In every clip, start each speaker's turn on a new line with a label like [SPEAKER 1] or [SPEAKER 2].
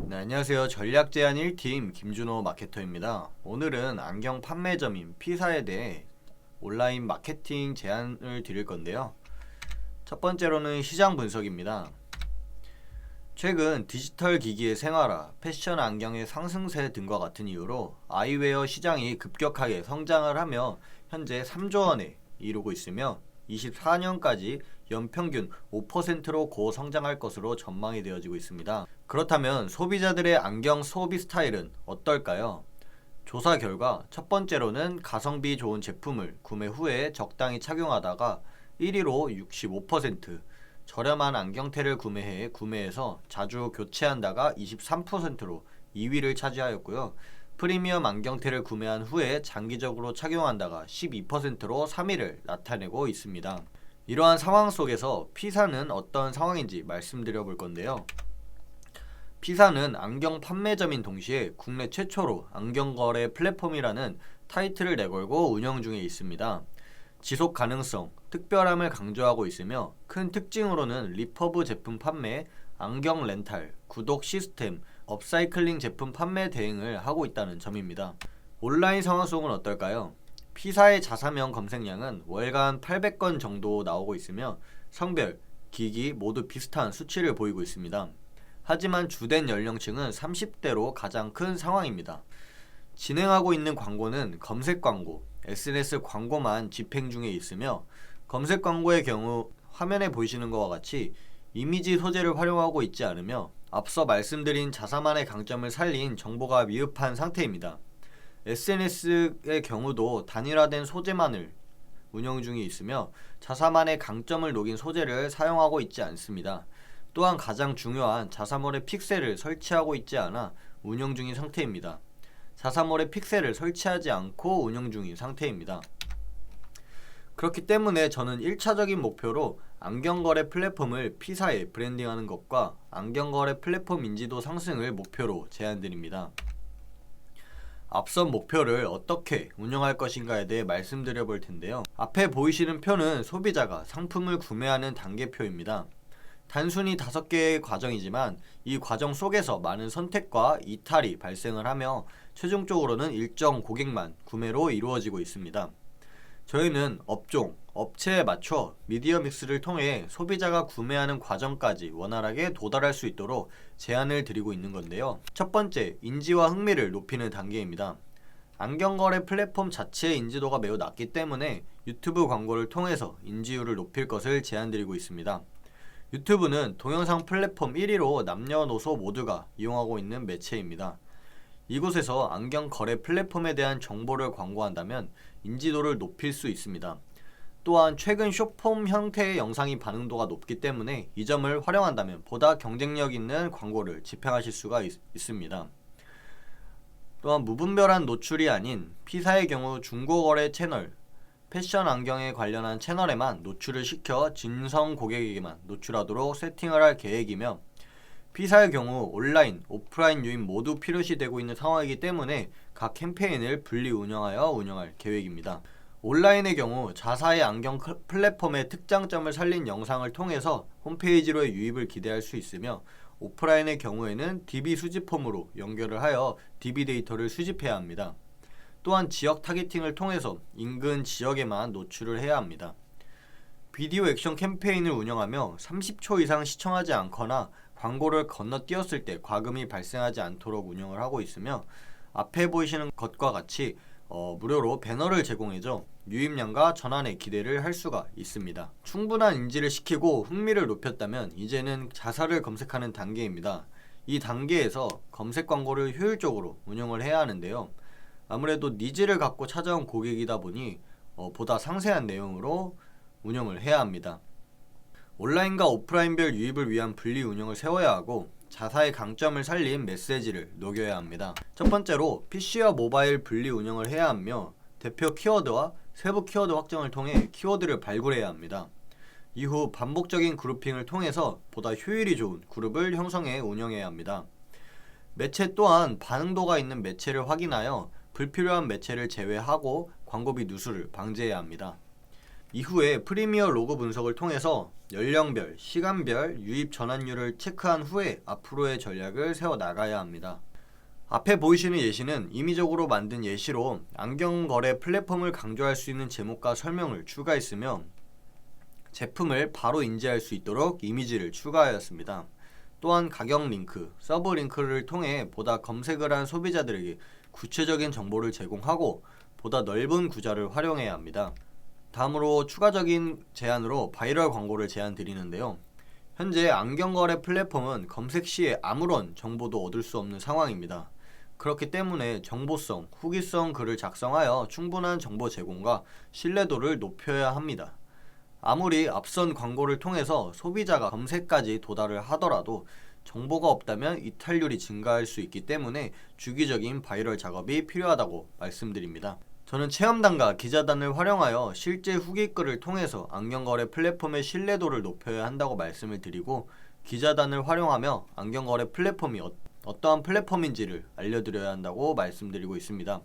[SPEAKER 1] 네, 안녕하세요. 전략제안 1팀 김준호 마케터입니다. 오늘은 안경 판매점인 P사에 대해 온라인 마케팅 제안을 드릴 건데요. 첫 번째로는 시장 분석입니다. 최근 디지털 기기의 생활화, 패션 안경의 상승세 등과 같은 이유로 아이웨어 시장이 급격하게 성장을 하며 현재 3조 원에 이르고 있으며 24년까지 연평균 5%로 고성장할 것으로 전망이 되어지고 있습니다. 그렇다면 소비자들의 안경 소비 스타일은 어떨까요? 조사 결과 첫 번째로는 가성비 좋은 제품을 구매 후에 적당히 착용하다가 1위로 65%, 저렴한 안경테를 구매해서 자주 교체한다가 23%로 2위를 차지하였고요. 프리미엄 안경테를 구매한 후에 장기적으로 착용한다가 12%로 3위를 나타내고 있습니다. 이러한 상황 속에서 P사는 어떤 상황인지 말씀드려 볼 건데요. P사는 안경 판매점인 동시에 국내 최초로 안경거래 플랫폼이라는 타이틀을 내걸고 운영 중에 있습니다. 지속 가능성, 특별함을 강조하고 있으며 큰 특징으로는 리퍼브 제품 판매, 안경 렌탈, 구독 시스템, 업사이클링 제품 판매 대행을 하고 있다는 점입니다. 온라인 상황 속은 어떨까요? P사의 자사명 검색량은 월간 800건 정도 나오고 있으며 성별, 기기 모두 비슷한 수치를 보이고 있습니다. 하지만 주된 연령층은 30대로 가장 큰 상황입니다. 진행하고 있는 광고는 검색 광고, SNS 광고만 집행 중에 있으며 검색 광고의 경우 화면에 보이시는 것과 같이 이미지 소재를 활용하고 있지 않으며 앞서 말씀드린 자사만의 강점을 살린 정보가 미흡한 상태입니다. SNS의 경우도 단일화된 소재만을 운영 중에 있으며 자사만의 강점을 녹인 소재를 사용하고 있지 않습니다. 또한 가장 중요한 자사몰의 픽셀을 설치하고 있지 않아 운영 중인 상태입니다. 자사몰의 픽셀을 설치하지 않고 운영 중인 상태입니다. 그렇기 때문에 저는 1차적인 목표로 안경거래 플랫폼을 P사에 브랜딩하는 것과 안경거래 플랫폼 인지도 상승을 목표로 제안드립니다. 앞선 목표를 어떻게 운영할 것인가에 대해 말씀드려 볼 텐데요. 앞에 보이시는 표는 소비자가 상품을 구매하는 단계표입니다. 단순히 5개의 과정이지만 이 과정 속에서 많은 선택과 이탈이 발생을 하며 최종적으로는 일정 고객만 구매로 이루어지고 있습니다. 저희는 업종, 업체에 맞춰 미디어 믹스를 통해 소비자가 구매하는 과정까지 원활하게 도달할 수 있도록 제안을 드리고 있는 건데요. 첫 번째, 인지와 흥미를 높이는 단계입니다. 안경거래 플랫폼 자체의 인지도가 매우 낮기 때문에 유튜브 광고를 통해서 인지율을 높일 것을 제안드리고 있습니다. 유튜브는 동영상 플랫폼 1위로 남녀노소 모두가 이용하고 있는 매체입니다. 이곳에서 안경 거래 플랫폼에 대한 정보를 광고한다면 인지도를 높일 수 있습니다. 또한 최근 숏폼 형태의 영상이 반응도가 높기 때문에 이 점을 활용한다면 보다 경쟁력 있는 광고를 집행하실 수가 있습니다. 또한 무분별한 노출이 아닌 P사의 경우 중고거래 채널, 패션 안경에 관련한 채널에만 노출을 시켜 진성 고객에게만 노출하도록 세팅을 할 계획이며 P사의 경우 온라인, 오프라인 유입 모두 필요시되고 있는 상황이기 때문에 각 캠페인을 분리 운영할 계획입니다. 온라인의 경우 자사의 안경 플랫폼의 특장점을 살린 영상을 통해서 홈페이지로의 유입을 기대할 수 있으며 오프라인의 경우에는 DB 수집폼으로 연결을 하여 DB 데이터를 수집해야 합니다. 또한 지역 타겟팅을 통해서 인근 지역에만 노출을 해야 합니다. 비디오 액션 캠페인을 운영하며 30초 이상 시청하지 않거나 광고를 건너뛰었을 때 과금이 발생하지 않도록 운영을 하고 있으며 앞에 보이시는 것과 같이 무료로 배너를 제공해줘 유입량과 전환에 기대를 할 수가 있습니다. 충분한 인지를 시키고 흥미를 높였다면 이제는 자사를 검색하는 단계입니다. 이 단계에서 검색 광고를 효율적으로 운영을 해야 하는데요. 아무래도 니즈를 갖고 찾아온 고객이다 보니 보다 상세한 내용으로 운영을 해야 합니다. 온라인과 오프라인별 유입을 위한 분리 운영을 세워야 하고 자사의 강점을 살린 메시지를 녹여야 합니다. 첫 번째로 PC와 모바일 분리 운영을 해야 하며 대표 키워드와 세부 키워드 확정을 통해 키워드를 발굴해야 합니다. 이후 반복적인 그룹핑을 통해서 보다 효율이 좋은 그룹을 형성해 운영해야 합니다. 매체 또한 반응도가 있는 매체를 확인하여 불필요한 매체를 제외하고 광고비 누수를 방지해야 합니다. 이후에 프리미어 로그 분석을 통해서 연령별, 시간별 유입 전환율을 체크한 후에 앞으로의 전략을 세워나가야 합니다. 앞에 보이시는 예시는 임의적으로 만든 예시로 안경 거래 플랫폼을 강조할 수 있는 제목과 설명을 추가했으며 제품을 바로 인지할 수 있도록 이미지를 추가하였습니다. 또한 가격 링크, 서브 링크를 통해 보다 검색을 한 소비자들에게 구체적인 정보를 제공하고 보다 넓은 구좌를 활용해야 합니다. 다음으로 추가적인 제안으로 바이럴 광고를 제안드리는데요. 현재 안경거래 플랫폼은 검색 시에 아무런 정보도 얻을 수 없는 상황입니다. 그렇기 때문에 정보성, 후기성 글을 작성하여 충분한 정보 제공과 신뢰도를 높여야 합니다. 아무리 앞선 광고를 통해서 소비자가 검색까지 도달을 하더라도 정보가 없다면 이탈률이 증가할 수 있기 때문에 주기적인 바이럴 작업이 필요하다고 말씀드립니다. 저는 체험단과 기자단을 활용하여 실제 후기글을 통해서 안경거래 플랫폼의 신뢰도를 높여야 한다고 말씀을 드리고 기자단을 활용하며 안경거래 플랫폼이 어떠한 플랫폼인지를 알려드려야 한다고 말씀드리고 있습니다.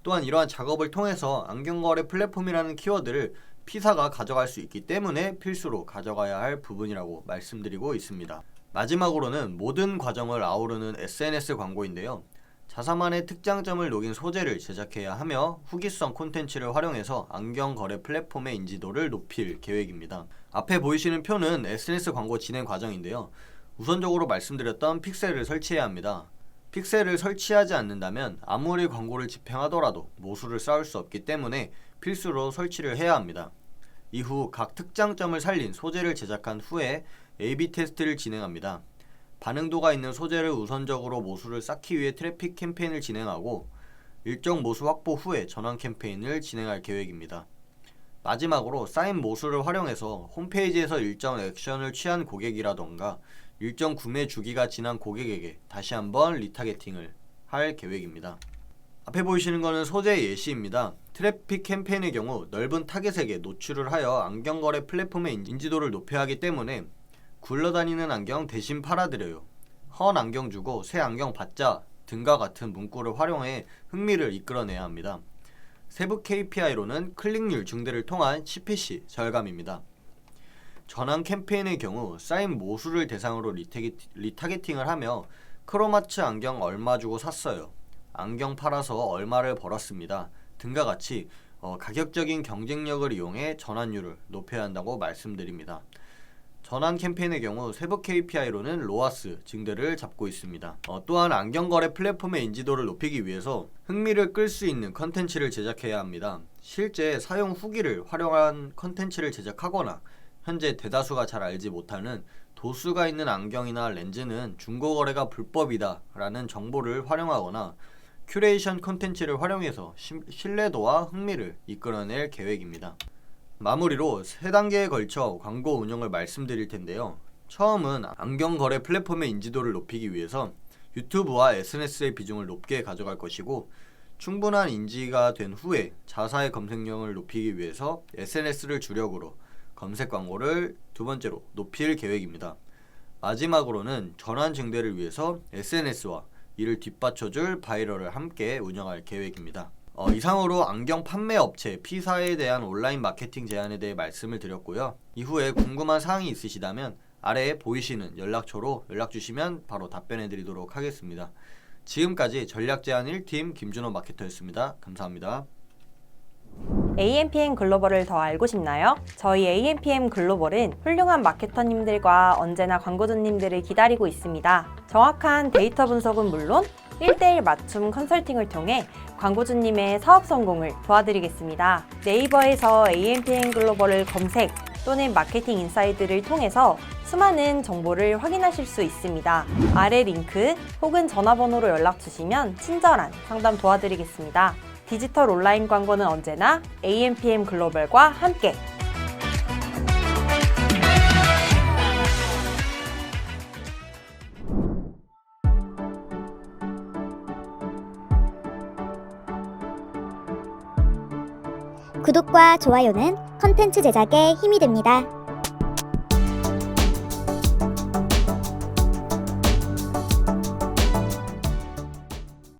[SPEAKER 1] 또한 이러한 작업을 통해서 안경거래 플랫폼이라는 키워드를 P사가 가져갈 수 있기 때문에 필수로 가져가야 할 부분이라고 말씀드리고 있습니다. 마지막으로는 모든 과정을 아우르는 SNS 광고인데요. 자사만의 특장점을 녹인 소재를 제작해야 하며 후기성 콘텐츠를 활용해서 안경 거래 플랫폼의 인지도를 높일 계획입니다. 앞에 보이시는 표는 SNS 광고 진행 과정인데요. 우선적으로 말씀드렸던 픽셀을 설치해야 합니다. 픽셀을 설치하지 않는다면 아무리 광고를 집행하더라도 모수를 쌓을 수 없기 때문에 필수로 설치를 해야 합니다. 이후 각 특장점을 살린 소재를 제작한 후에 A/B 테스트를 진행합니다. 반응도가 있는 소재를 우선적으로 모수를 쌓기 위해 트래픽 캠페인을 진행하고 일정 모수 확보 후에 전환 캠페인을 진행할 계획입니다. 마지막으로 쌓인 모수를 활용해서 홈페이지에서 일정 액션을 취한 고객이라던가 일정 구매 주기가 지난 고객에게 다시 한번 리타게팅을 할 계획입니다. 앞에 보이시는 것은 소재 예시입니다. 트래픽 캠페인의 경우 넓은 타겟에게 노출을 하여 안경거래 플랫폼의 인지도를 높여야 하기 때문에 굴러다니는 안경 대신 팔아드려요, 헌 안경 주고 새 안경 받자 등과 같은 문구를 활용해 흥미를 이끌어내야 합니다. 세부 KPI로는 클릭률 증대를 통한 CPC 절감입니다. 전환 캠페인의 경우 쌓인 모수를 대상으로 리타게팅을 하며 크로마츠 안경 얼마 주고 샀어요, 안경 팔아서 얼마를 벌었습니다 등과 같이 가격적인 경쟁력을 이용해 전환율을 높여야 한다고 말씀드립니다. 전환 캠페인의 경우 세부 KPI로는 로아스 증대를 잡고 있습니다. 또한 안경거래 플랫폼의 인지도를 높이기 위해서 흥미를 끌 수 있는 컨텐츠를 제작해야 합니다. 실제 사용 후기를 활용한 컨텐츠를 제작하거나 현재 대다수가 잘 알지 못하는 도수가 있는 안경이나 렌즈는 중고거래가 불법이다 라는 정보를 활용하거나 큐레이션 컨텐츠를 활용해서 신뢰도와 흥미를 이끌어낼 계획입니다. 마무리로 3단계에 걸쳐 광고 운영을 말씀드릴 텐데요. 처음은 안경 거래 플랫폼의 인지도를 높이기 위해서 유튜브와 SNS의 비중을 높게 가져갈 것이고 충분한 인지가 된 후에 자사의 검색량을 높이기 위해서 SNS를 주력으로 검색 광고를 두 번째로 높일 계획입니다. 마지막으로는 전환 증대를 위해서 SNS와 이를 뒷받쳐줄 바이럴을 함께 운영할 계획입니다. 이상으로 안경 판매 업체 P사에 대한 온라인 마케팅 제안에 대해 말씀을 드렸고요. 이후에 궁금한 사항이 있으시다면 아래에 보이시는 연락처로 연락 주시면 바로 답변해 드리도록 하겠습니다. 지금까지 전략제안 1팀 김준호 마케터였습니다. 감사합니다.
[SPEAKER 2] AMPM 글로벌을 더 알고 싶나요? 저희 AMPM 글로벌은 훌륭한 마케터님들과 언제나 광고주님들을 기다리고 있습니다. 정확한 데이터 분석은 물론 1:1 맞춤 컨설팅을 통해 광고주님의 사업 성공을 도와드리겠습니다. 네이버에서 AMPM 글로벌을 검색 또는 마케팅 인사이드를 통해서 수많은 정보를 확인하실 수 있습니다. 아래 링크 혹은 전화번호로 연락 주시면 친절한 상담 도와드리겠습니다. 디지털 온라인 광고는 언제나 AMPM 글로벌과 함께!
[SPEAKER 3] 구독과 좋아요는 컨텐츠 제작에 힘이 됩니다.